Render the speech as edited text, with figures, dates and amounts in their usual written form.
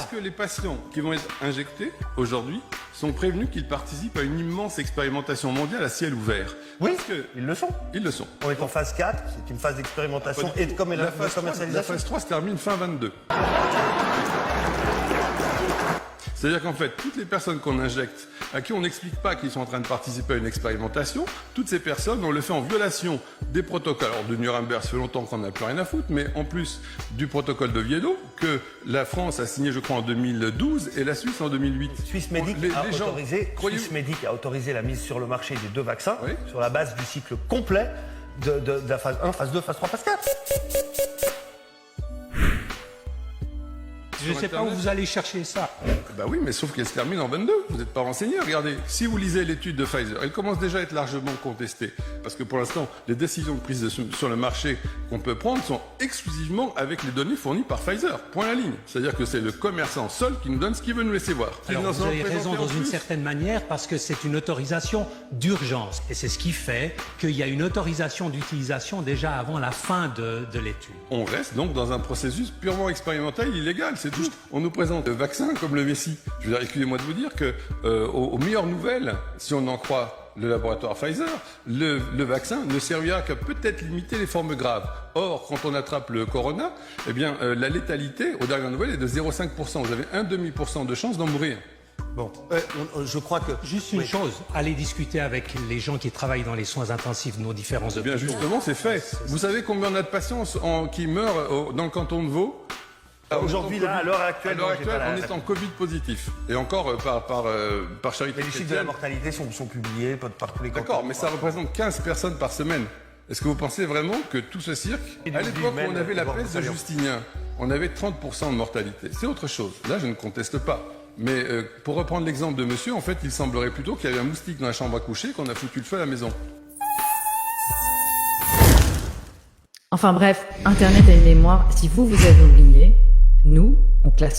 Est-ce que les patients qui vont être injectés aujourd'hui sont prévenus qu'ils participent à une immense expérimentation mondiale à ciel ouvert? Oui, Parce que ils le sont. ils le sont. On est en phase 4, c'est une phase d'expérimentation et de La phase 3 commercialisation. se termine fin 22. C'est-à-dire qu'en fait, toutes les personnes qu'on injecte, à qui on n'explique pas qu'ils sont en train de participer à une expérimentation, toutes ces personnes, on le fait en violation des protocoles. Alors de Nuremberg, ça fait longtemps qu'on n'a plus rien à foutre, mais en plus du protocole d'Oviedo, que la France a signé, je crois, en 2012 et la Suisse en 2008. Suisse Medic a autorisé la mise sur le marché des 2 vaccins Oui. sur la base du cycle complet de la phase 1, phase 2, phase 3, phase 4. Je ne sais pas où vous allez chercher ça. Bah oui, mais sauf qu'elle se termine en 22. Vous n'êtes pas renseigné. Regardez, si vous lisez l'étude de Pfizer, elle commence déjà à être largement contestée. Parce que pour l'instant, les décisions de prise sur le marché qu'on peut prendre sont exclusivement avec les données fournies par Pfizer. Point à la ligne. C'est-à-dire que c'est le commerçant seul qui nous donne ce qu'il veut nous laisser voir. Alors vous avez raison dans une certaine manière parce que c'est une autorisation d'urgence. Et c'est ce qui fait qu'il y a une autorisation d'utilisation déjà avant la fin de l'étude. On reste donc dans un processus purement expérimental, illégal, c'est tout. On nous présente le vaccin comme le Messie. Je veux dire, excusez-moi de vous dire que, aux meilleures nouvelles, si on en croit le laboratoire Pfizer, le vaccin ne servira qu'à peut-être limiter les formes graves. Or, quand on attrape le corona, eh bien, la létalité, aux dernières nouvelles, est de 0,5%. Vous avez 1,5% de chance d'en mourir. Bon, je crois que... Juste une chose, allez discuter avec les gens qui travaillent dans les soins intensifs de nos différents hôpitaux. Eh bien, justement, c'est fait. Vous savez combien on a de patients qui meurent dans le canton de Vaud? Aujourd'hui, là, à l'heure actuelle, on est en Covid positif. Et encore par charité Mais les chiffres de la mortalité sont publiés par tous les cantons. D'accord, mais ça représente 15 personnes par semaine. Est-ce que vous pensez vraiment que tout ce cirque... À l'époque où on avait la peste de Justinien, on avait 30% de mortalité. C'est autre chose. Là, je ne conteste pas. Mais pour reprendre l'exemple de monsieur, en fait, il semblerait plutôt qu'il y avait un moustique dans la chambre à coucher, qu'on a foutu le feu à la maison. Enfin bref, Internet a une mémoire. Si vous avez oublié, nous, on classe.